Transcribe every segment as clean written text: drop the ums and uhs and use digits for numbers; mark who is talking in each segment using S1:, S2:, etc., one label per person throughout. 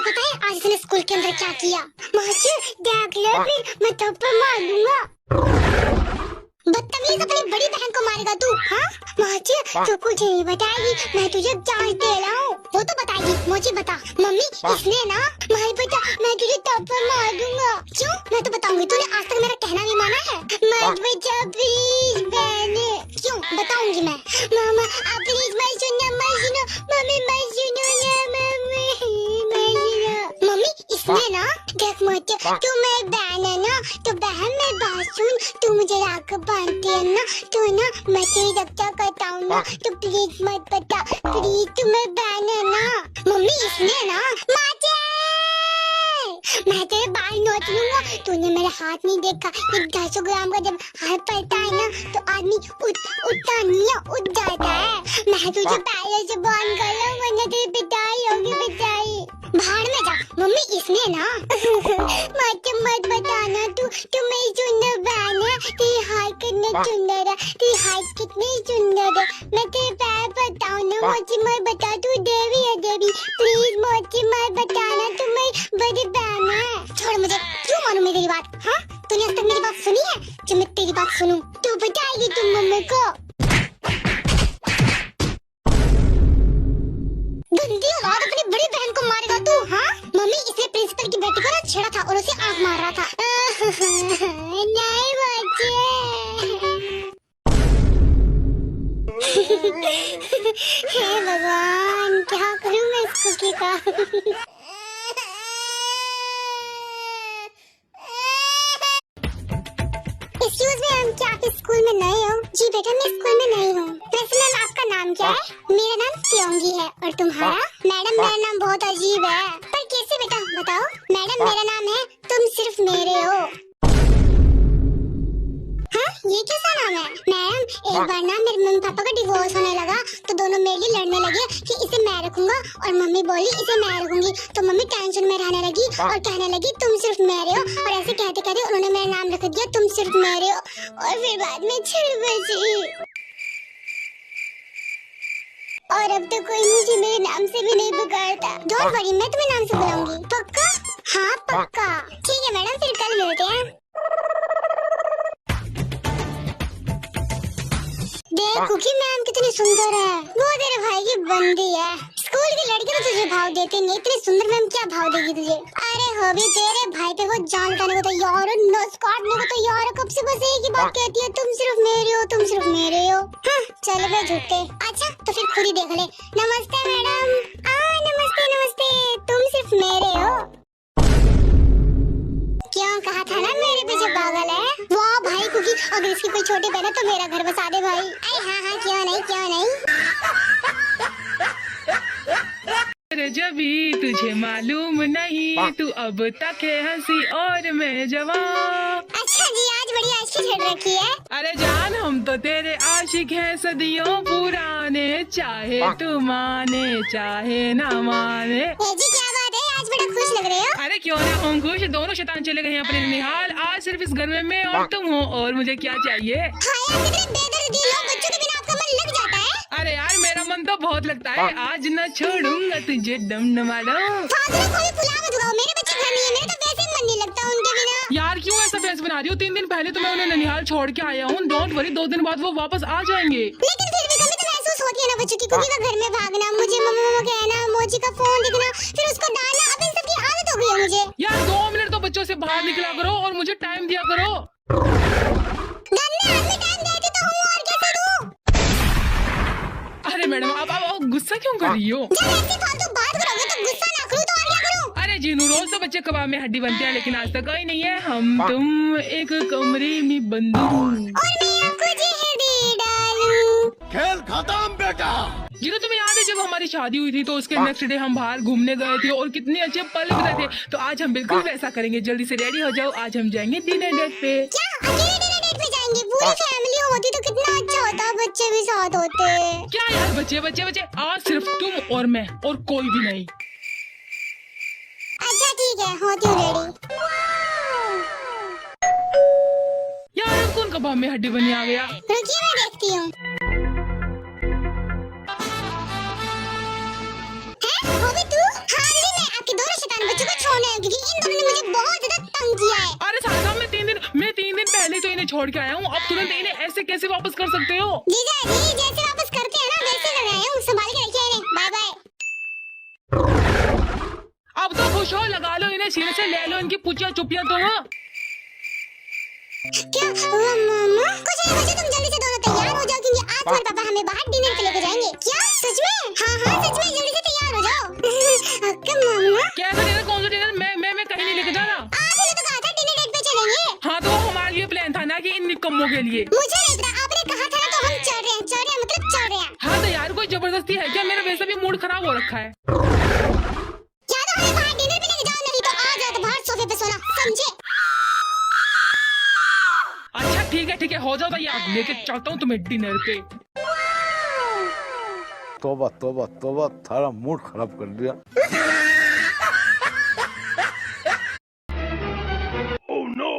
S1: पता है आज इसने स्कूल के अंदर क्या किया? माची देख ले फिर मैं थप्पड़ मार दूंगा। बदतमीज, अपनी बड़ी बहन को मारेगा तू? हाँ माची तू कुछ नहीं बताएगी, मैं तुझे चांस दे रहा हूँ। वो तो बताएगी। मोची बता। मम्मी इसने ना मारी बेटा मैं तुझे थप्पड़ मार दूंगा। क्यों? मैं तो बताऊंगी। तूने आज तक मेरा कहना भी माना है? मत बचा प्लीज बहने। क्यों बताऊंगी मैं। मामा आप प्लीज मत सुनो मत सुनो। मम्मी मत सुनो ना मम्मी मत सुनो। मम्मी इसने ना देख मोची तू मेरी बहन है ना, तो बहन मेरी बात सुन। तू मुझे राख बांधती है ना, तो ना मैं तेरी रक्षा करता हूँ ना, तो प्लीज मत बता प्लीज, तू मेरी बहन है ना। मम्मी इसने ना माचे मैं तेरे बाल नोच लूंगा। तूने मेरा हाथ नहीं देखा? ये 250 ग्राम का जब हाथ पड़ता है ना तो आदमी उठता नहीं है, उठ जाता है। मैं तुझे पहले से बांध कर लूं वरना तेरी पिटाई होगी पिटाई। बाहर में जा। मम्मी इसने ना माचे मत बताना तू मेरी सुंदर बहन है। तेरी हाइट कितनी सुंदर है, तेरी हाइट कितनी सुंदर है। मैं तेरे पैर पड़ता हूँ ना। मोची मत बता, तू देवी है देवी। प्लीज मोची मत बताना, तू मेरी बड़ी बहन है। छोड़ मुझे। क्यों मानू मेरी बात? हाँ तूने अब तक मेरी बात सुनी है? जो मैं तेरी बात सुनूं तो बताएगी तुम मम्मी को? गंदी औलाद, अपनी बड़ी बहन को मारेगा तू? हाँ मम्मी इसने प्रिंसिपल की बेटी को ना छेड़ा था और उसे आंख मार रहा था। नहीं बच्चे हे भगवान क्या करूं मैं इस कुकी का। एक्सक्यूज मी मैम, क्या आप इस स्कूल में नए हो? जी बेटा मैं स्कूल में नई हूँ। वैसे मैम आपका नाम क्या है? मेरा नाम त्योंगी है। और तुम्हारा? मैडम मेरा नाम बहुत अजीब है। पर कैसे बेटा बताओ? मैडम मेरा नाम है तुम सिर्फ मेरे हो। हाँ ये कैसा नाम है? मैम एक बार ना मेरे मम्मी पापा का डिवोर्स होने लगा तो दोनों मेरे लिए लड़ने लगे कि इसे मैं रखूंगा और मम्मी बोली इसे मैं रखूंगी। तो मम्मी टेंशन में रहने लगी और कहने लगी तुम सिर्फ मेरे हो। और ऐसे कहते कहते उन्होंने मेरा नाम रख दिया तुम सिर्फ मेरे हो। और फिर बाद में छिड़ बची। और अब तो कोई मुझे मेरे नाम से भी नहीं पुकारता। डोंट वरी मैं तुम्हें नाम से बुलाऊंगी। पक्का? हाँ पक्का। ठीक है मैडम फिर कल मिलते हैं। देख कुकी मैम कितनी सुंदर है। वो तेरे भाई की बंदी है। स्कूल की लड़की तो तुझे भाव देती नहीं, इतनी सुंदर मैम क्या भाव देगी तुझे? अरे हो भी तेरे भाई पे वो जान लगाने को तैयार है, नस काटने को तैयार है। कब से बस एक ही बात कहती है तुम सिर्फ मेरे हो तुम सिर्फ मेरे हो। हाँ चल बे झूठे। अच्छा तो फिर खुद ही देख ले। नमस्ते मैडम। नमस्ते नमस्ते। तुम सिर्फ मेरे हो। क्यों कहा था ना मेरे पीछे पागल है? वाह भाई कुकी अगर इसकी कोई छोटी बहन है तो मेरा घर बसा दे भाई। हाँ हाँ क्यों नहीं क्यों नहीं।
S2: जबी तुझे मालूम नहीं तू अब तक है हंसी और मैं जवान।
S1: अच्छा जी आज बड़ी आशिक छेड़ रखी है।
S2: अरे जान हम तो तेरे आशिक हैं सदियों पुराने, चाहे तू माने चाहे ना माने।
S1: जी क्या बात है आज बड़ा खुश लग रहे हो?
S2: अरे क्यों ना हम खुश। दोनों शैतान चले गए हैं अपने निहाल। आज सिर्फ इस घर में मैं और तुम हो और मुझे क्या चाहिए?
S1: हाँ यार कितने बेदर्दी लोग, बच्चों के बिना आपका मन लग जाता है।
S2: अरे यार मेरा मन तो बहुत लगता है। आज न छोड़ूंगा तुझे दम न मालूम।
S1: फादर को भी बुला मत बुलाओ, मेरे बच्चे घर नहीं है। मेरा तो वैसे मन नहीं लगता उनके बिना।
S2: यार क्यों ऐसा बहस बना रही हो? 3 दिन पहले तो मैं उन्हें ननिहाल छोड़ के आया हूँ। डोंट वरी 2 दिन बाद वो वापस आ जाएंगे।
S1: लेकिन फिर भी कभी तो महसूस होती है ना बच्चों की। कुकी का घर में भागना, मुझे मम्मा मम्मा कहना, मोची का फोन दिखना, फिर उसको डालना, अब इन सब की आदत हो गई है मुझे।
S2: यार 2 मिनट तो बच्चों से बाहर निकला करो और मुझे टाइम दिया करो।
S1: गंदे आदमी टाइम देते तो हूँ और कैसे दूँ?
S2: अरे मैडम आप गुस्सा क्यों कर रही हो?
S1: जब ऐसी फालतू बात करोगे तो गुस्सा ना करूँ तो और क्या करूँ?
S2: अरे जीनू रोज तो बच्चे कबाब में हड्डी बनते हैं लेकिन आज तक कोई नहीं है। हम तुम एक कमरे में बंद हूँ
S1: और मैं आपको जहर डालूं।
S3: खेल खत्म बेटा।
S2: जीनू तुम्हें याद है जब हमारी शादी हुई थी तो उसके नेक्स्ट डे हम बाहर घूमने गए थे और कितने अच्छे पल गुजरे थे। तो आज हम बिल्कुल वैसा करेंगे। जल्दी से रेडी हो जाओ, आज हम जाएंगे डिनर डेट पे।
S1: क्या अकेले डिनर डेट पे जाएंगे? पूरी फैमिली होती तो कितना अच्छा होता, बच्चे भी साथ होते।
S2: क्या यार बच्चे बच्चे बच्चे, आज सिर्फ तुम और मैं और कोई भी नहीं।
S1: अच्छा ठीक है होती हूँ रेडी।
S2: यार अब कौन कबाब में हड्डी बनी आ गया?
S1: रुकिए मैं देखती हूँ। है वो भी तू? हाँ दीदी मैं आपकी दोनों शैतान
S2: में छोड़ के आया हूँ, अब तुरंत इन्हें ऐसे कैसे वापस कर सकते हो?
S1: जीजा जी जैसे वापस करते हैं ना वैसे कर रहे हैं, संभाल के रखिए इन्हें। Bye bye.
S2: अब तो खुश हो, लगा लो इन्हें सिर से, ले लो इनकी पुचिया चुपिया तो।
S1: क्या हुआ मामा? कुछ नहीं मुझे, तुम जल्दी से दोनों तैयार हो जाओ क्योंकि आज तुम्हारे पापा हमें बाहर डिनर पे लेके जाएंगे। क्या सच में? हाँ हाँ सच में, जल्दी से तैयार हो जाओ। अक्का मामा
S2: क्या डिनर? कौन सा डिनर? मैं कहीं नहीं लेके जाना।
S1: आपने तो कहा था डिनर डेट पे चलेंगे।
S2: हाँ तो वो हमारे लिए प्लान था ना कि इन निकम्मों के लिए।
S1: मुझे नहीं पता, आपने कहा था ना तो हम चल रहे हैं मतलब चल रहे हैं।
S2: हाँ तो यार कोई जबरदस्ती है क्या? मेरा वैसे भी मूड खराब हो रखा है।
S1: क्या तो हमें बाहर डिनर पे लेके जाओ, नहीं तो आ जाओ तो बाहर सोफे पे सोना, समझे?
S2: अच्छा ठीक है, हो जाओ तैयार, लेके चलता हूँ तुम्हें डिनर पे।
S3: तोबा तोबा तोबा, थारा मूड खराब कर दिया।
S2: Oh no!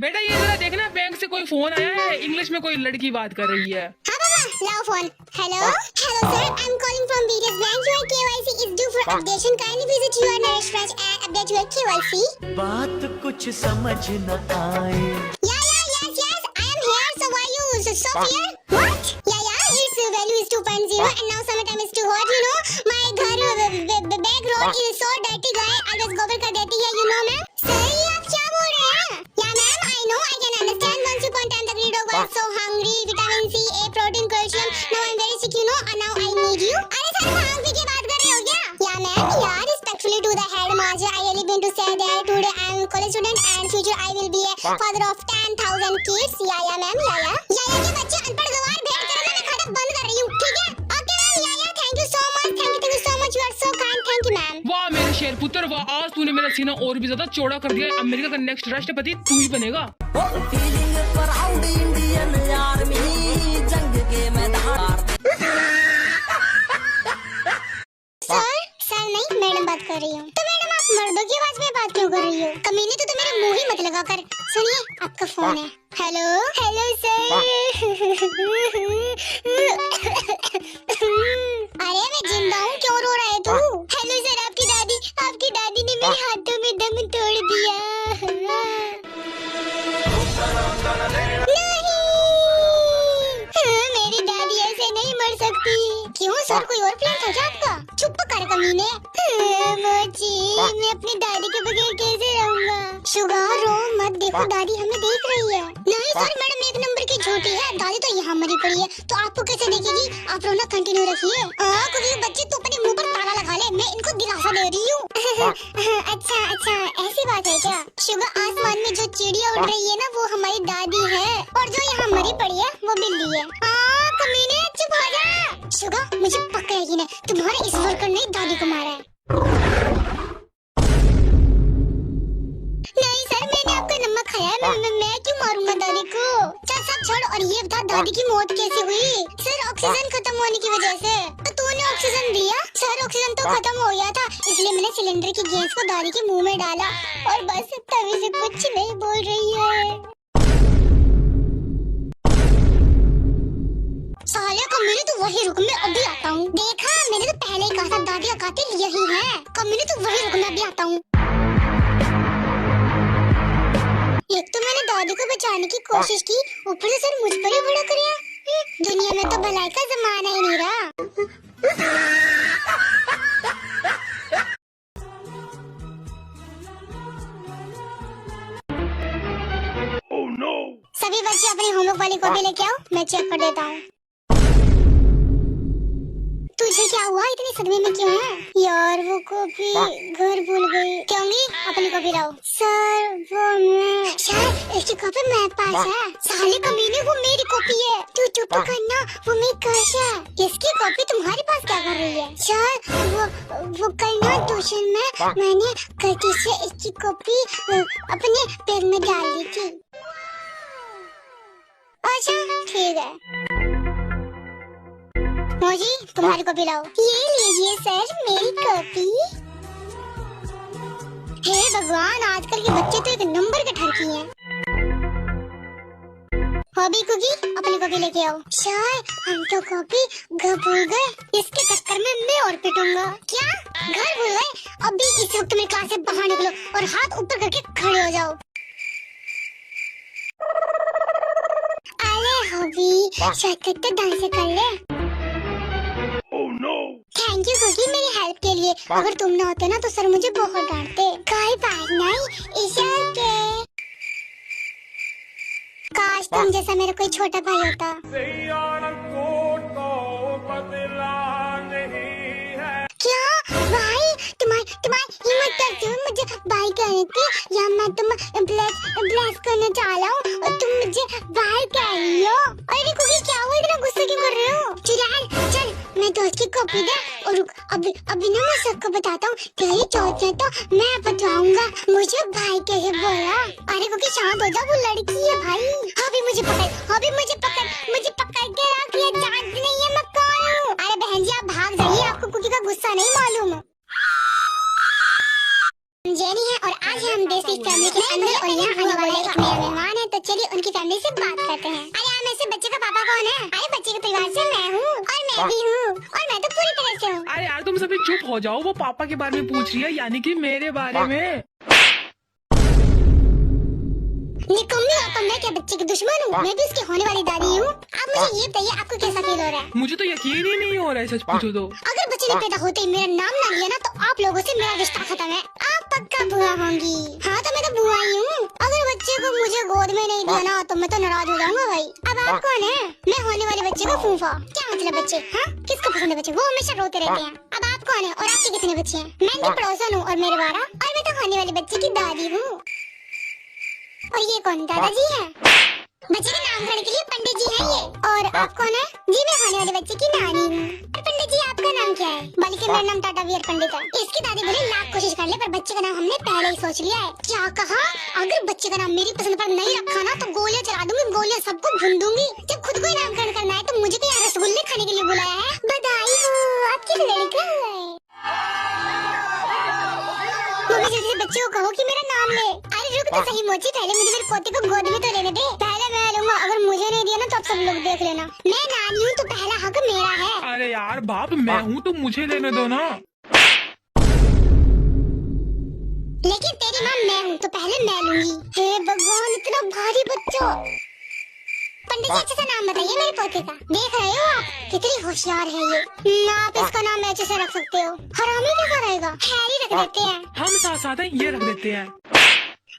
S2: बेटा ये जरा देखना, बैंक से कोई फोन आया है, इंग्लिश में कोई लड़की बात कर रही है।
S1: हाँ पापा लाओ phone. Hello sir, I am calling from BDS bank. Your KYC is due for updation, kindly visit your nearest branch and update your KYC।
S4: बात कुछ समझ न आए।
S1: Yes, I am here. So why you so fear? What? Yeah, its value is 2.0 and now summertime is too hot, you know. My घर back road is so dirty, guy. always गोबर कर देती है, you know मैम। सर ये आप क्या बोल रहे हैं? Yeah ma'am, I know, I can understand. Once you contact the grid was so hungry, vitamin C, A, protein, calcium. Now I'm very sick, you know, and now I need you. अरे sir भांग P के बात कर रहे हो क्या? Yeah ma'am, yeah, respectfully to the head master, I really been to say that today I am a college student and future I will be a father of 10,000 kids. या ma'am, या के बच्चे अनपढ़ गवार भेड़ चढ़ना, मैं खाता बंद कर रही हूँ, ठीक है? Okay ma'am, yeah thank you so much, thank you so much, you are so kind, thank you ma'am.
S2: वाह मेरे शेर पुत्र वाह, आज तूने मेरा सीना और भी ज्यादा चौड़ा कर दिया। अमेरिका का नेक्स्ट राष्ट्रपति तू ही बनेगा।
S4: फीलिंग प्राउड इंडियन आर्मी, जंग के मैदान।
S1: सर नहीं, मैडम बात कर रही हूँ। तो मैडम आप मर्दों की आवाज में बात क्यों कर रही हो? कमीने तो मेरे मुंह ही मत लगा कर। सुनिए आपका फोन है। Hello sir. अरे मैं जिंदा हूँ, क्यों रो रहा है तू? हेलो सर, आपकी दादी ने मेरे हाथों में दम तोड़ दिया। नहीं, मेरी दादी ऐसे नहीं मर सकती। क्यों सर, कोई और प्लान था क्या आपका? चुप कर कमीने। मोची, मैं अपनी दादी के बगैर कैसे रहूंगा? शुगर रो मत, देखो दादी हमें देख रही है। नहीं सर, मैडम एक नंबर की झूठी है, दादी तो यहाँ मरी पड़ी है, तो आपको कैसे देखेगी? आप रोना कंटिन्यू रखिए। क्योंकि बच्चे तो अपने मुंह पर ताला लगा ले, मैं इनको दिलासा दे रही हूँ। अच्छा ऐसी बात है क्या? शुगर, आसमान में जो चिड़िया उड़ रही है ना, वो हमारी दादी है, और जो यहाँ मरी पड़ी है वो बिल्ली है। कमीने चुप हो जा। शुगर, मुझे पक्का यकीन है तुम्हारे इस वर्कर ने दादी को मारा है। नहीं सर, मैंने आपका नमक खाया है, मैं क्यों मारूंगा दादी को? चल सब छोड़ और ये बता दादी की मौत कैसे हुई? सर ऑक्सीजन खत्म होने की वजह से। तो तूने ऑक्सीजन दिया? सर ऑक्सीजन तो खत्म हो गया था, इसलिए मैंने सिलेंडर की गैस को दादी के मुंह में डाला और बस तभी से कुछ नहीं बोल रही है। साले कमीने तो वही रुक, मैं अभी आता हूँ। देखा, मैंने तो पहले ही कहा था दादी का कातिल यही है। कमीने तो वही रुक, मैं अभी आता हूँ। एक तो मैंने दादी को बचाने की कोशिश की, ऊपर से सर मुझ पर ही भड़क रहा। दुनिया में तो भलाई का जमाना ही नहीं रहा।
S2: Oh no!
S1: सभी बच्चे अपनी होमवर्क वाली कॉपी लेके आओ, मैं चेक कर देता हूँ। तुझे क्या हुआ, इतने सदमे में क्यों है? यार वो कॉपी घर भूल गई। क्योंकि अपनी कॉपी लाओ। सर वो मैं शायद इसकी कॉपी मेरे पास है। साले कमीने, वो मेरी कॉपी है। तू चुप करना, वो मेरी क्रश है। इसकी कॉपी तुम्हारे पास क्या कर रही है? सर वो करना ट्यूशन में मैंने गलती से इसकी कॉपी अपने बैग में डाल दी थी। अच्छा ठीक है। मोजी तुम्हारी कॉपी लाओ। ये लीजिए सर मेरी कॉपी। हे भगवान, आजकल के बच्चे तो एक नंबर के ठरकी हैं। हॉबी कुकी, अपनी कॉपी लेके आओ। सर हम तो कॉपी घर भूल गए, इसके चक्कर में मैं और पिटूंगा। क्या घर भूल गए? अभी इस वक्त में क्लास से बाहर निकलो और हाथ ऊपर करके खड़े हो जाओ। हॉबी शॉर्टकट तो ढंग से कर ले। थैंक यू कुकी मेरी हेल्प के लिए। अगर तुम ना होते ना तो सर मुझे बहुत डांटते। कोई बात नहीं, इट्स ओके। काश तुम जैसा मेरा कोई छोटा भाई होता। क्या भाई, तुम्हारी हिम्मत कैसे हुई मुझे भाई कहने की? या मैं तुम ब्लेस करने जा रहा हूँ और तुम मुझे भाई कह रही हो? अरे कुकी क्या हुआ, इतना गुस्सा क्यों कर रहे हो? चल मैं दोस्त की कॉपी दे और रुक, अभी ना मैं सबको बताता हूँ। तेरी चौथ है तो मैं बताऊंगा मुझे भाई कैसे बोला। अरे कुकी शांत हो जा, वो लड़की है भाई। अभी मुझे पकड़ के रख, ये जानती नहीं है मैं कौन हूँ। अरे बहन जी आप भाग जाइए, आपको कुकी का गुस्सा नहीं मालूम। जेनी है और आज हम देसी फैमिली के अंदर और यहाँ आने वाले एक नया मेहमान है, तो चलिए उनकी फैमिली से बात करते हैं। अरे आप में से बच्चे का पापा कौन है? अरे बच्चे के परिवार से मैं हूँ और मैं भी हूँ और मैं तो पूरी तरह से हूँ।
S2: अरे यार तुम सभी चुप हो जाओ, वो पापा के बारे में पूछ रही है, यानी कि मेरे बारे में।
S1: निकम्मी आप, मैं क्या बच्चे की दुश्मन हूँ? मैं भी उसकी होने वाली दादी हूँ। आप मुझे ये बताइए आपको कैसा फील हो रहा है?
S2: मुझे तो यकीन ही नहीं हो रहा है, सच पूछो तो।
S1: अगर बच्चे ने पैदा होते ही मेरा नाम ना लिया ना तो आप लोगों से मेरा रिश्ता खत्म है। आप पक्का बुआ होंगी। हाँ तो मैं तो बुआ ही हूँ। अगर बच्चे को मुझे गोद में नहीं दिया ना तो मैं तो नाराज हो जाऊंगा भाई। अब आप कौन है? मैं होने वाले बच्चे का फूफा। क्या मतलब बच्चे? हाँ किसको पसंद है बच्चे? वो हमेशा रोते रहते हैं। अब आप कौन है और आपके कितने बच्चे हैं? मैं इनकी पड़ोसन हूँ और मेरे 12 और मैं तो होने वाले बच्चे की दादी हूँ। और ये कौन दादाजी है? बच्चे के नामकरण के लिए पंडित जी हैं ये। और आप कौन है? जी मैं होने वाले बच्चे की नानी हूँ। पंडित जी आपका नाम क्या है? बल्कि मेरा नाम टाटा वीर पंडित है। इसकी दादी बोले लाख कोशिश कर ले पर बच्चे का नाम हमने पहले ही सोच लिया है। क्या कहा? अगर बच्चे का नाम मेरी पसंद पर नहीं रखा ना तो गोलियां चला दूंगी, गोलियां सबको भून दूंगी। जब खुद को ही नामकरण करना है तो मुझे तो यहाँ रसगुल्ले खाने के लिए बुलाया है। बधाई हो, आपकी लड़का है। मम्मी जल्दी से बच्चे को कहो कि मेरा नाम ले। अरे रुक तो सही मोची, पहले मुझे मेरे पोते को गोद में तो लेने दे। पहले मैं लूंगा, अगर मुझे नहीं दिया ना तो आप सब लोग देख लेना। मैं नानी हूँ तो पहला हक मेरा है।
S2: अरे यार बाप मैं हूँ तो मुझे लेने दो ना।
S1: लेकिन तेरी माँ मैं हूँ तो पहले मैं लूंगी। हे भगवान इतना भारी बच्चा। पंडित जी अच्छे से नाम बताइए मेरे पोते का। देख रहे हो आप कितनी होशियार है ये। आप इसका नाम अच्छे से रख सकते हो। हरामी क्या रहेगा? हैरी रख देते हैं।
S2: हम साथ हैं, ये रख देते हैं।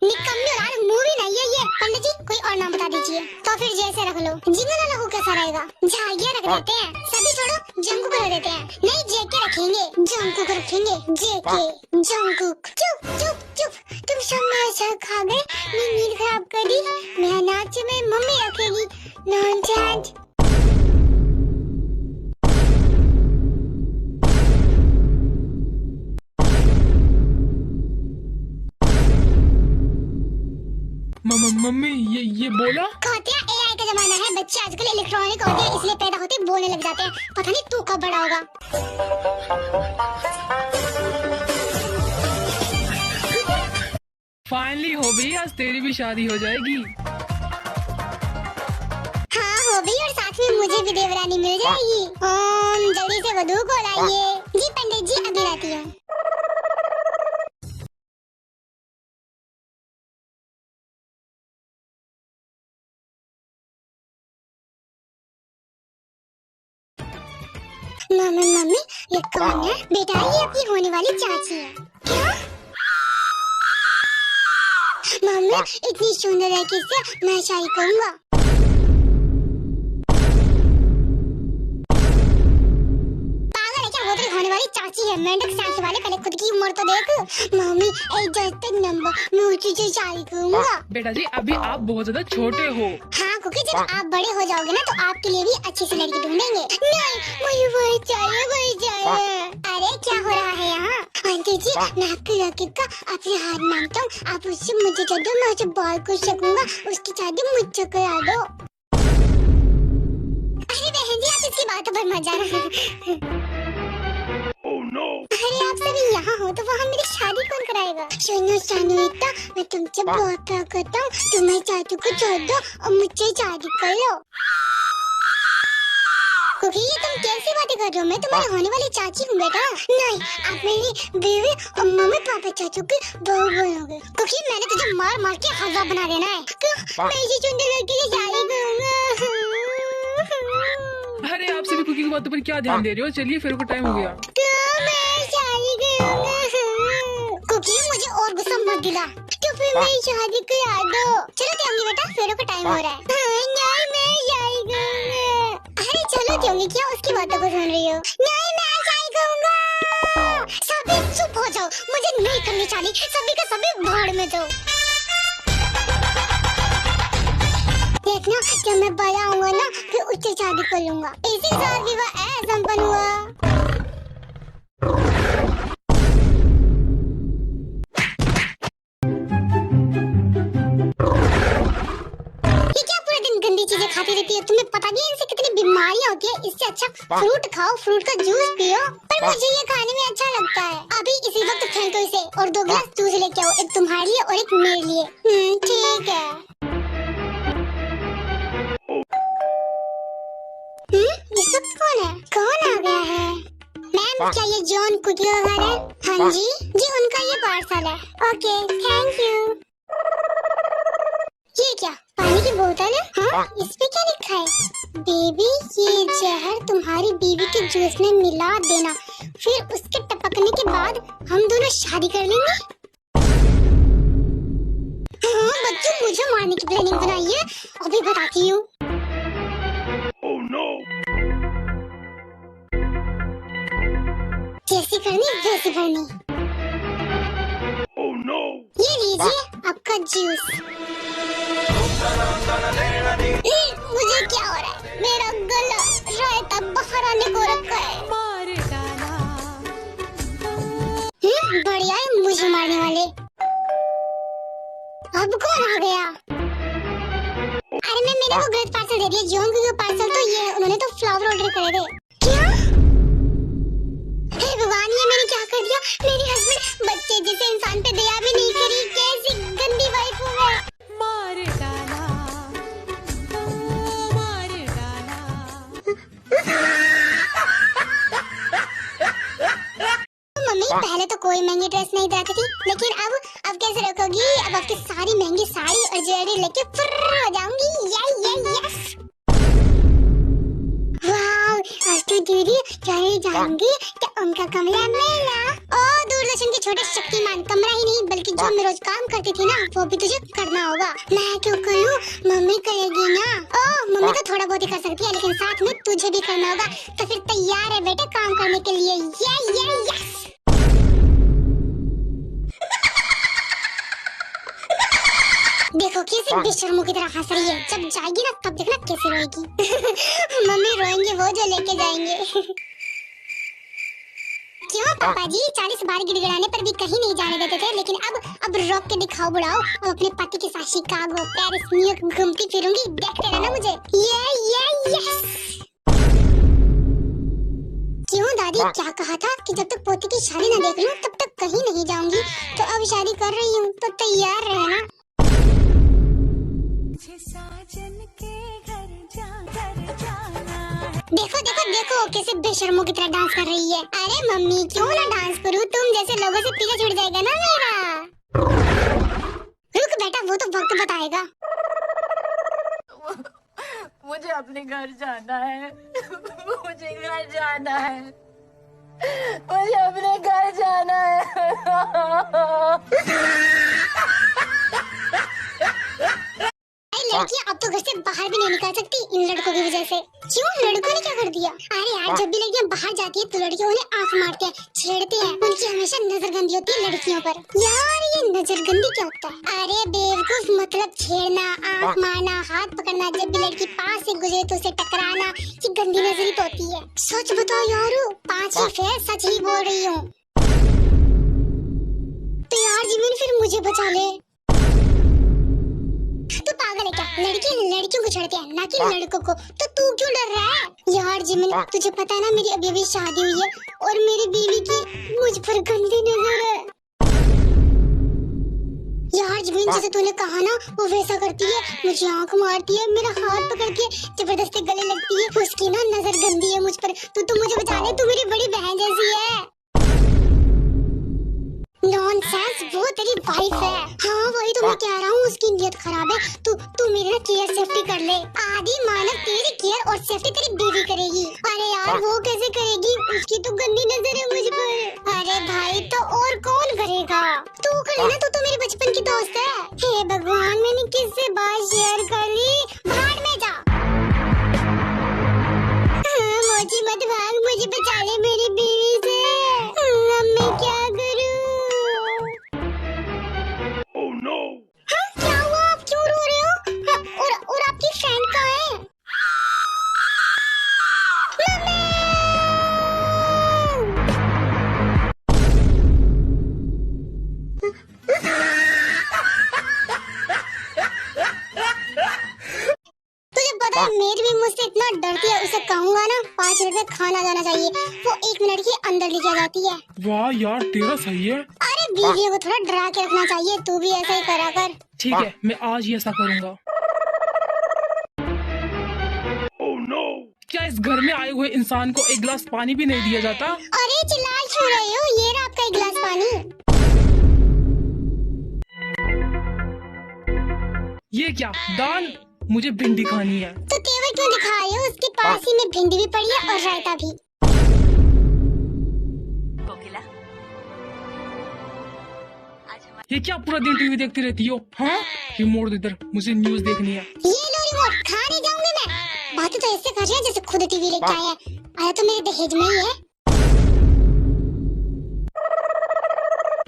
S1: निकम्मी और मूवी नहीं है ये। पंडित जी कोई और नाम बता दीजिए। तो फिर जैसे रख लो। जिंगला लहू कैसा रहेगा? झागिया रख देते हैं। सभी छोड़ो जंगू को रख देते हैं। नहीं जेके रखेंगे, जंगू को रखेंगे। जेके जंगू। चुप चुप चुप, तुम सब मेरा सर खा गए, मेरी नींद खराब कर दी। मेरा नाच मेरी मम्मी रखेगी। नॉनसेंस।
S2: मम्मी ये बोला?
S1: कहते हैं एआई का जमाना है, बच्चे आजकल इलेक्ट्रॉनिक होते हैं इसलिए पैदा होते ही बोलने लग जाते हैं। पता नहीं तू कब बड़ा होगा।
S2: फाइनली हो भी, आज तेरी भी शादी हो जाएगी।
S1: हाँ हो भी, और साथ में मुझे भी देवरानी मिल जाएगी। जल्दी से वधू को लाइए। जी पंडित जी अभी लाती हूँ। मम्मी ये कौन है? बेटा ये अपनी होने वाली चाची है। क्या? मम्मी इतनी सुंदर लड़की से मैं शादी करूँगा। पागल है क्या? वो तेरी होने वाली चाची है। मेंढक सांस वाले, पहले खुद की उम्र तो देख। मम्मी एक नंबर मैं उसी से शादी करूँगा।
S2: बेटा जी अभी आप बहुत ज्यादा छोटे हो।
S1: हाँ क्योंकि जब आप बड़े हो जाओगे ना तो आपके लिए भी अच्छी सी लड़की ढूंढेंगे। नहीं मुझे वही चाहिए, वही चाहिए। अरे क्या हो रहा है यहाँ? आंटी जी मैं आपकी लड़की का अपने हाथ मांगता हूँ, आप उससे मुझे दे दो, मैं उसे बहुत खुश रखूंगा। उसकी शादी मुझसे करा दो। अरे बहन जी आप इसकी बातों पर मत जाना। अरे आप सभी यहाँ हो तो वहाँ मेरी शादी कौन कराएगा? सुनो सानुइता, मैं तुमसे बहुत प्यार करता हूँ। तुम्हारे चाचू को छोड़ दो और मुझसे शादी कर लो। क्योंकि ये तुम कैसी बातें कर रहे हो? मैं तुम्हारी होने वाली चाची हूँ बेटा। नहीं आप मेरी बीवी और मम्मी पापा चाचू की बहू बनोगे। क्योंकि मैंने तुझे मार मार के हलवा बना देना है। क्यों? मैं इसी सुंदर लड़की से शादी करूँगा।
S2: अरे आपसे भी कुकी की बातों पर क्या ध्यान दे रहे हो? चलिए फेरों का टाइम हो गया।
S1: कुकी मुझे और गुस्सा मत दिला, तो फिर मेरी शादी करा दो। चलो त्योंगी बेटा, फेरों का टाइम हो रहा है। नहीं मैं शादी करूंगा। अरे चलो त्योंगी, क्या उसकी बातों को सुन रही हो? नहीं मैं शादी करूंगा। सभी चुप हो जाओ, मुझे नहीं करनी शादी। सभी का सभी भाड़ में दो। देखना जब मैं बड़ा होऊंगा ना, फिर उससे शादी कर लूंगा। इसी साल विवाह संपन्न हुआ। चीजें खाती रहती है, तुम्हें पता नहीं है इनसे कितनी बीमारियां होती है। इससे अच्छा फ्रूट खाओ, फ्रूट का जूस पियो। पर मुझे ये खाने में अच्छा लगता है। अभी इसी वक्त फेंको इसे और 2 गिलास जूस लेके आओ, एक तुम्हारे लिए और एक मेरे लिए। ठीक है। इस वक्त कौन है? कौन आ गया है? मैम क्या ये जॉन कुकी का घर है? हाँ जी उनका ये पार्सल है। Okay thank you. ये क्या पानी की बोतल है? हाँ इस पे क्या लिखा है? बेबी ये जहर तुम्हारी बीवी के जूस में मिला देना, फिर उसके टपकने के बाद हम दोनों शादी कर लेंगे। हाँ बच्चों मुझे मारने की प्लानिंग बनाई है, अभी बताती हूँ।
S3: Oh no!
S1: जैसी करनी वैसी करनी।
S3: Oh no!
S1: ये लीजिए आपका जूस। मुझे क्या हो रहा है? मेरा गला रायता बाहर आने को रखा है। बढ़िया है मुझे मारने वाले। अब कौन आ गया? अरे मैंने वो गलत पार्सल दे दिया। जॉन को पार्सल तो ये उन्होंने तो फ्लावर ऑर्डर करे थे। क्या? हे भगवान ये मैंने क्या कर दिया? मेरी हस्बैंड बच्चे जैसे इंसान पे दया भी नहीं करी, कैसी गंदी वाइफ हो गई। मम्मी पहले तो कोई महंगी ड्रेस नहीं दिलाती थी, लेकिन अब कैसे रखोगी? अब आपकी सारी महंगी साड़ी और ज्वेलरी लेके फुर्र हो जाऊंगी। यस वाव, आज तो दीदी चली जाएंगी तो उनका कमरा मेरा। ओ दूरदर्शन के छोटे शक्तिमान, कमरा ही नहीं बल्कि जो मैं रोज काम करती थी ना, वो भी तुझे करना होगा। मैं क्यों करूँ? मम्मी करेगी ना। ओ मम्मी तो थोड़ा बहुत ही कर सकती है, लेकिन साथ में तुझे भी करना होगा। तो फिर तैयार है बेटे काम करने के लिए? यस। देखो कैसे बेशर्मों की तरह हंस रही है। जब जाएगी ना तब देखना कैसे रोएगी। मम्मी रोएंगे वो जो लेके जाएंगे। क्यों पापा जी 40 बार गिड़गिड़ाने पर भी कहीं नहीं जाने देते थे, लेकिन अब रोक के दिखाओ बुढ़ाओ। अब अपने पति के साथ शिकागो, पेरिस, न्यूयॉर्क घूमती फिरूंगी, देखते रहना मुझे। यस। क्यों दादी क्या कहा था कि जब तक पोती की शादी न देख लूं तब तक कहीं नहीं जाऊंगी। तो अब शादी कर रही हूँ तो तैयार रहना। देखो कैसे बेशर्मों की तरह डांस कर रही है। अरे मम्मी क्यों ना डांस करूँ? तुम जैसे लोगों से पीछे छूट जाएगा ना मेरा। रुक बेटा वो तो वक्त बताएगा।
S5: मुझे अपने घर जाना है। मुझे घर जाना है। मुझे अपने घर जाना है।
S1: लड़की अब तो घर से बाहर भी नहीं निकल सकती इन लड़कों की वजह से। क्यों लड़कों ने क्या कर दिया? अरे यार जब भी लड़कियां बाहर जाती है तो लड़कियों उन्हें आंख मारते हैं, छेड़ते हैं। उनकी हमेशा नजरगंदी होती है लड़कियों पर। यार ये नजरगंदी क्या होता है? अरे बेवकूफ मतलब छेड़ना, आंख मारना, हाथ पकड़ना। जब भी लड़की पास से गुजरे तो उसे टकराना, ये गंदी नजरी तो होती है। सच बताओ यारो, 5 ही फेर सच ही बोल रही हूँ। तो यार जिमिन फिर मुझे बचा ले। तू पागल है क्या? लड़के लड़कियों को छेड़ते हैं ना कि लड़कों को। तो तू क्यों डर रहा है? यार जिमिन तुझे पता है ना मेरी अभी शादी हुई है और मेरी बीवी की मुझ पर गंदी नजर है। यार जिमिन जैसे तूने कहा ना वो वैसा करती है, मुझे आंख मारती है, मेरा हाथ पकड़ती है, जबरदस्ती गले लगती है। उसकी ना नजर गंदी है मुझ पर। तू मुझे बचा ले, तू मेरी बड़ी बहन जैसी है। सेंस वो तेरी वाइफ है। हाँ वही तो मैं कह रहा हूँ, उसकी नीयत खराब है। तू मेरी ना केयर सेफ्टी कर ले। आदि मानव तेरी केयर और सेफ्टी तेरी बीवी करेगी। अरे यार वो कैसे करेगी, उसकी तो गंदी नजर है मुझ पर। अरे भाई तो और कौन करेगा, तू कर लेना, तू तो मेरे बचपन की दोस्त है। हे भगवान, मैंने किससे बात शेयर कर ली, भाड़ में जा। मोची मत भाग, मुझे बचा ले मेरी बीवी से। अब मैं क्या करूं?
S3: Oh no!
S1: हाँ, क्या हुआ, आप क्यों रो रहे हो? हाँ, और आपकी फ्रेंड कहाँ है? तुझे पता है मेरी भी मुझसे इतना डरती है, उसे कहूँगा ना 5 मिनट में खाना जाना चाहिए, वो 1 मिनट के अंदर लेके आ जाती है।
S2: वाह यार तेरा सही है।
S1: अरे बीवियों को थोड़ा डरा के रखना चाहिए, तू भी ऐसा ही करा कर।
S2: ठीक है, मैं आज ही ऐसा करूँगा।
S3: Oh no!
S2: क्या इस घर में आए हुए इंसान को एक गिलास पानी भी नहीं दिया जाता?
S1: अरे चिल्ला क्यों रहे हो, ये रहा आपका 1 गिलास पानी।
S2: ये क्या दाल, मुझे भिंडी खानी है।
S1: तो तेवर क्यों दिखा रहे हो, उसके पास ही में भिंडी भी पड़ी है और रायता भी।
S2: ये क्या पूरा दिन टीवी देखती रहती हो? हाँ, रिमोट दे इधर, मुझे न्यूज देखनी है।
S1: ये लो रिमोट, खाने जाऊंगी मैं। बातें तो ऐसे कर रहे हैं जैसे खुद टीवी लेके आए हैं। आया तो मेरे दहेज में ही है।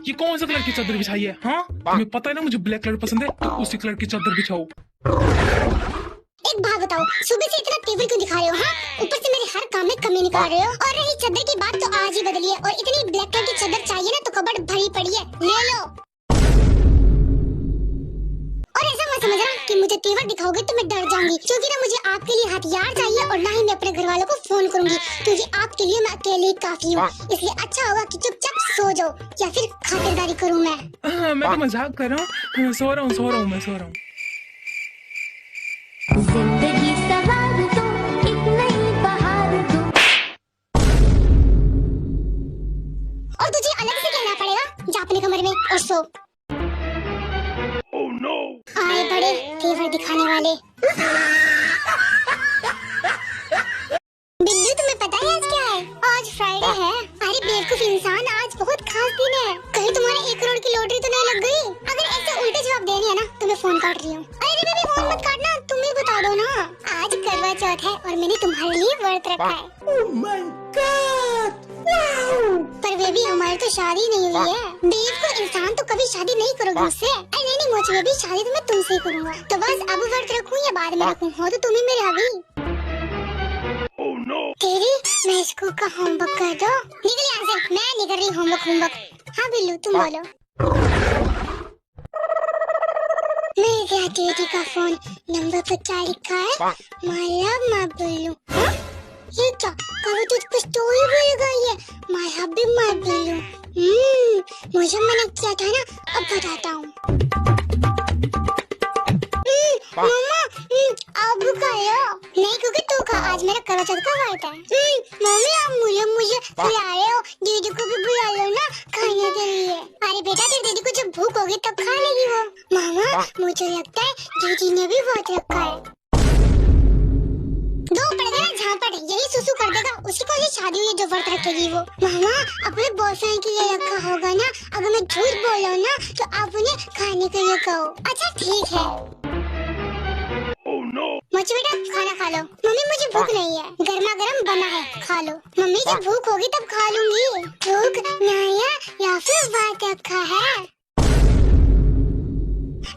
S2: ये कौन सा कलर की चादर बिछाई है? हाँ, तुम्हें पता है ना मुझे ब्लैक कलर पसंद है, तो उसी कलर की चादर बिछाओ।
S1: एक बात बताओ, सुबह से इतना टेबल क्यों दिखा रहे हो? हाँ, ऊपर से मेरे हर काम में कमी निकाल रहे हो। और रही चादर की बात तो आज ही बदली है, और इतनी ब्लैक कलर की चादर चाहिए ना तो कबर्ड भरी पड़ी है, ले लो। और ऐसा मत समझना कि मुझे तेवर दिखाओगे तो मैं डर जाऊंगी, क्योंकि ना मुझे आपके लिए हथियार चाहिए और ना ही मैं अपने घर वालों को फोन करूंगी, क्योंकि आपके लिए मैं अकेले ही काफी हूँ। इसलिए अच्छा होगा कि चुपचाप सो जाओ, या फिर खातिरदारी करूँ मैं।
S2: मैं तो मजाक कर रहा हूँ, सो रहा हूँ, मैं सो रहा हूँ।
S6: जिंदगी सवार दो, एक नई बहार दो।
S1: और तुझे अलग से कहना पड़ेगा, जा अपने कमरे में और सो।
S3: Oh no!
S1: आए बड़े तेवर दिखाने वाले। बिल्लू तुम्हें पता है आज क्या है? आज फ्राइडे है। अरे बेवकूफ इंसान, आज बहुत खास दिन है। कहीं तुम्हारे 1 करोड़ की लॉटरी तो नहीं लग गई? अगर ऐसे उल्टे जवाब देने हैं ना तो मैं फोन काट रही हूँ। अरे बेबी फोन मत काटना, तुम ही बता दो ना। आज करवा चौथ है और मैंने तुम्हारे लिए व्रत रखा है।
S4: Oh my God!
S1: पर बेबी हमारी तो शादी नहीं हुई है। बेवकूफ इंसान, तो कभी शादी नहीं करोगे मुझसे? अरे नहीं मोची बेबी, शादी तो मैं तुमसे ही करूँगा। तो बस अब व्रत रखूँ या बाद में रखूँ? हो तो तुम ही मेरे अभी।
S3: Oh no!
S1: तेरी, मैं स्कूल का होमवर्क कर दो। निकल यहाँ से, मैं नहीं कर रही होमवर्क। हाँ बिल्लू तुम बोलो। मेरे दीदी का फोन नंबर पर क्या लिखा है? My love my Billu. हाँ? ये क्या, कभी तुझ पर स्टोरी बोल गई है? My hubby my Billu. मुझे मैंने किया था ना, अब बताता हूँ। मम्मा अब खाओ। नहीं क्योंकि तू खा, आज मेरा करवा चौथ का वार है। मम्मी आप मुझे खिला रहे हो, दीदी को भी बुला लो ना खाने के लिए। अरे बेटा तेरी दीदी को जब भूख होगी तब खा लेगी वो। मामा मुझे लगता है दीदी ने भी बहुत रखा है। दो पड़ गए ना झापड़, यही सुसु कर देगा। उसकी कौन सी शादी हुई है जो व्रत रखेगी वो? मामा अपने बॉयफ्रेंड के लिए रखा होगा ना। अगर मैं झूठ बोला ना तो आप उन्हें खाने के लिए कहो। अच्छा ठीक है।
S3: Oh no!
S1: मुझे बेटा खाना खा लो। मम्मी मुझे भूख नहीं है, गर्मा गर्म बना है, खा लो। मम्मी जब भूख होगी तब खा लूंगी। भूख नया या फिर व्रत रखा है?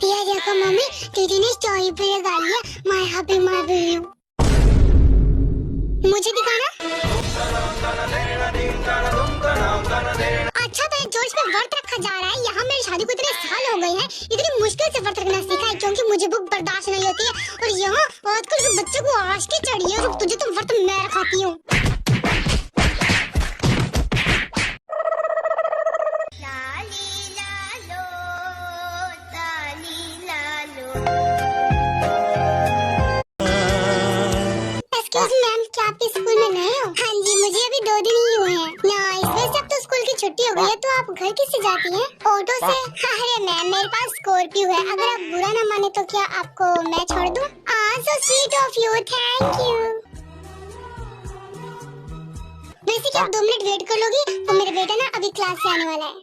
S1: ये देखो मम्मी, दीदी ने स्टोरी पे लगा लिया माय हैप्पी माय बिल्लू। मुझे दिखाना। अच्छा तो जोश में व्रत रखा जा रहा है। यहाँ मेरी शादी को इतने साल हो गए हैं, इतनी मुश्किल से व्रत रखना सीखा है क्योंकि मुझे भूख बर्दाश्त नहीं होती है। और यहाँ आजकल के बच्चों को आशिकी चढ़ी है, तुझे तो व्रत मैं रखाती हूँ। मैम क्या आप स्कूल में नए हो? हाँ जी, मुझे अभी 2 दिन ही हुए हैं। नाइस, वैसे अब तो स्कूल की छुट्टी हो गई है तो आप आप घर किससे जाती हैं? ऑटो से? अरे मैम मेरे पास स्कॉर्पियो है, अगर आप बुरा ना माने तो क्या आपको मैं छोड़ दूं? So sweet of you, thank you. वैसे क्या आप 2 मिनट वेट कर लोगी? वो मेरा बेटा ना अभी क्लास से आने वाला है।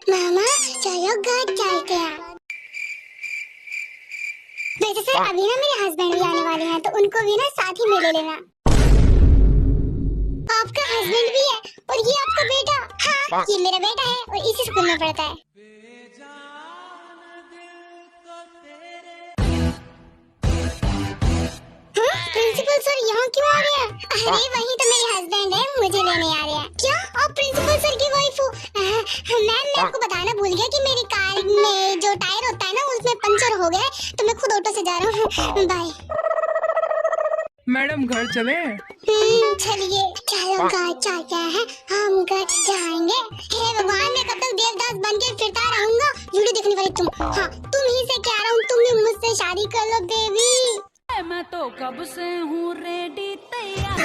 S1: मामा चलो घर चलते हैं। वैसे सर अभी ना मेरे हस्बैंड भी आने वाले हैं तो उनको भी ना साथ ही में ले लेना। आपका हस्बैंड भी है और ये आपका बेटा? हाँ ये मेरा बेटा है और इसी स्कूल में पढ़ता है। प्रिंसिपल सर यहाँ क्यों आ रहे हैं? अरे वही तो मेरे हस्बैंड है, मुझे लेने आ रहे हैं। क्या आप प्रिंसिपल सर की वाइफ हो? मैम मैं आपको बताना भूल गया कि मेरी कार में जो टायर होता है ना उसमें पंचर हो गया है तो मैं खुद ऑटो से जा रहा हूँ। बाय।
S2: मैडम घर चले?
S1: चलिए चलो घर चलते हैं, हम घर जाएंगे। हे भगवान मैं कब तक देवदास बन के फिरता रहूंगा? वीडियो देखने वाली तुम, हाँ तुम ही से कह रहा हूँ, तुम भी मुझसे शादी कर लो बेबी।
S7: मैं तो कब से हूँ रेडी तैयार।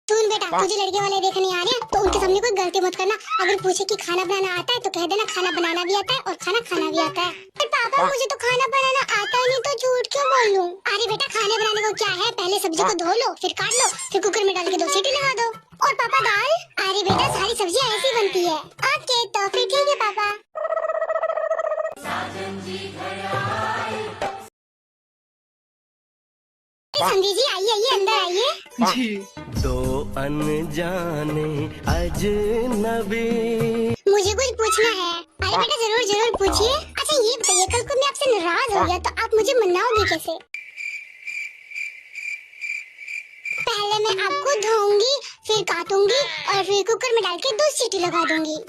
S1: सुन बेटा, तुझे लड़के वाले देखने आ रहे हैं तो उनके सामने कोई गलती मत करना। अगर पूछे कि खाना बनाना आता है तो कह देना खाना बनाना भी आता है और खाना खाना भी आता है। पर पापा मुझे तो खाना बनाना आता ही नहीं तो झूठ क्यों बोलूं? अरे बेटा खाने बनाने को क्या है, पहले सब्जी को धो लो, फिर काट लो, फिर कुकर में डाल के 2 सीटी लगा दो। और पापा दाल? अरे बेटा सारी सब्जियां ऐसी बनती है। ओके तो फिर ठीक है पापा। संजय जी आइए आइए अंदर आइए।
S2: जी।
S4: दो अनजाने अजनबी।
S1: मुझे कुछ पूछना है। अरे बेटा जरूर जरूर पूछिए। अच्छा ये बताइए कल को मैं आपसे नाराज हो गया तो आप मुझे मनाओगे कैसे? पहले मैं आपको धोऊंगी, फिर काटूंगी और फिर कुकर में डाल के 2 सीटी लगा दूंगी।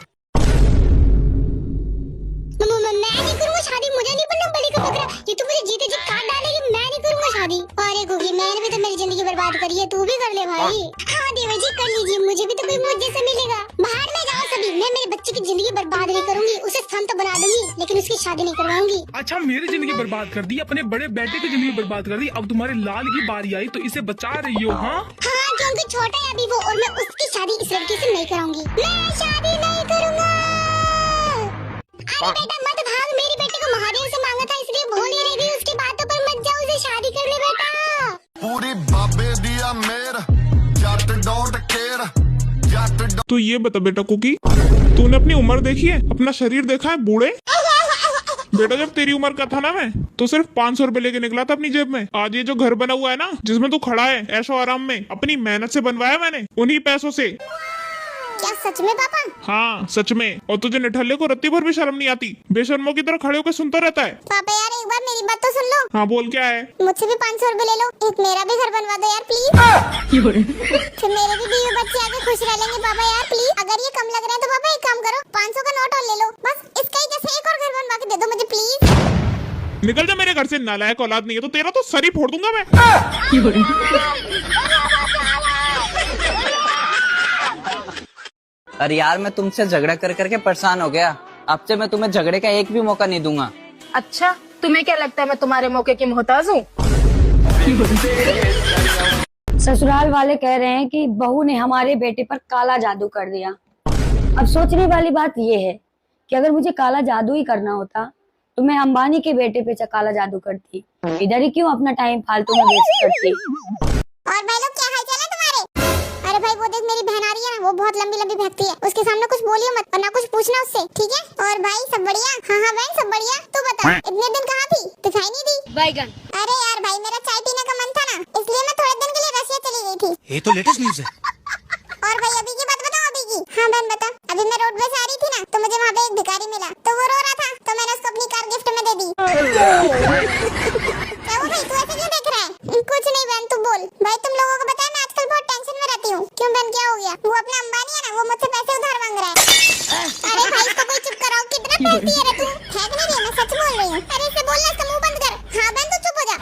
S1: मैं नहीं करूँगा शादी, मुझे नहीं बनना बलि का बकरा। ये तो मुझे जीते जी काट डालेगी, मैं नहीं करूँगा शादी। अरे गुगी मैंने भी तो मेरी जिंदगी बर्बाद करी है, तू भी कर ले भाई। हाँ देवर जी कर लीजिए, मुझे भी तो कोई मुझ जैसा मिलेगा। बाहर में जाओ सभी, मैं मेरे बच्चे की जिंदगी बर्बाद नहीं करूंगी, उसे स्थान तो बना दूंगी लेकिन उसकी शादी नहीं करवाऊंगी।
S2: अच्छा मेरी जिंदगी बर्बाद कर दी, अपने बड़े बेटे की जिंदगी बर्बाद कर दी, अब तुम्हारे लाल की बारी आई तो इसे बचा रही हो? हाँ
S1: क्योंकि छोटा है अभी वो और मैं उसकी शादी इस लड़के से नहीं कराऊंगी। मैं शादी नहीं करूँगा। अरे बेटा मत भाग, मेरे बेटे को महादेव से मांगा था इसलिए भूल ही नहीं गई। उसकी बातों पर मत जाओ, उसे शादी कर ले बेटा।
S8: पूरी बाबे दिया मेर जट डोंट केयर जट।
S9: तो ये बता बेटा कुकी, तूने अपनी उम्र देखी है, अपना शरीर देखा है बूढ़े? बेटा जब तेरी उम्र का था ना मैं तो सिर्फ 500 रुपए लेके निकला था अपनी जेब में। आज ये जो घर बना हुआ है ना जिसमें तू खड़ा है ऐशो आराम में, अपनी मेहनत से बनवाया मैंने, उन्हीं पैसों से।
S1: क्या सच में पापा?
S9: हाँ सच में। और तुझे निठल्ले को रत्ती भर भी शर्म नहीं आती, बेशर्मों की तरह खड़े होकर सुनता रहता है।
S1: पापा यार एक बार मेरी बात तो सुन लो।
S9: हाँ बोल क्या है?
S1: मुझसे भी 500 रुपए ले लो, एक मेरा भी घर बनवा दो यार प्लीज। फिर मेरे भी बीवी बच्चे आके खुश रह लेंगे पापा यार प्लीज। अगर ये कम लग रहा है तो पापा एक काम करो 500 का नोट और ले लो, बस इसका ही जैसे एक और घर बनवा के दे दो मुझे प्लीज।
S9: निकल जा मेरे घर से, नालायक औलाद नहीं है तो तेरा तो सर ही फोड़ दूंगा मैं।
S10: अरे यार मैं तुमसे झगड़ा कर करके परेशान हो गया, अब से मैं तुम्हें झगड़े का एक भी मौका नहीं दूंगा।
S5: अच्छा तुम्हें क्या लगता है मैं तुम्हारे मौके की मोहताज हूँ?
S7: ससुराल वाले कह रहे हैं कि बहू ने हमारे बेटे पर काला जादू कर दिया। अब सोचने वाली बात ये है कि अगर मुझे काला जादू ही करना होता तो मैं अंबानी के बेटे पे काला जादू करती, इधर ही क्यों अपना टाइम फालतू में वेस्ट करती।
S1: और भाई लोग क्या हाल चाल है तुम्हारे? अरे भाई वो देख मेरी बहन आ रही है ना, वो बहुत लंबी लंबी भागती है, उसके सामने कुछ बोलियो मत और ना कुछ पूछना उससे, ठीक है? और भाई सब बढ़िया? हाँ हाँ बहन सब बढ़िया। तू बता इतने दिन कहाँ थी, दिखाई नहीं दी?
S7: बैगन।
S1: अरे यार भाई मेरा चाय पीने का मन था ना इसलिए मैं थोड़े दिन के लिए रशिया चली गई थी।
S4: ये तो लेटेस्ट न्यूज है।
S1: और भाई अभी की बात बताओ अभी की। हाँ बहन बता। अभी मैं रोड पे से आ रही थी ना तो मुझे वहाँ पे एक भिखारी मिला तो वो रो रहा था तो मैंने उसको अपनी कार गिफ्ट में दे दी। क्या हुआ भाई तू ऐसे क्यों देख रहा है? कुछ नहीं बहन तू बोल। भाई तुम लोगों को पता है मैं आजकल बहुत टेंशन में रहती हूँ। क्यों बहन क्या हो गया? वो अपना अंबानी है ना वो मुझसे पैसे उधार मांग रहा है। अरे भाई इसको कोई चुप कराओ, कितना पैसे है रे तू? फेंक नहीं रही मैं सच बोल रही हूँ। अरे इसे बोलना इसका मुँह बंद कर। हाँ बहन तू चुप हो जा।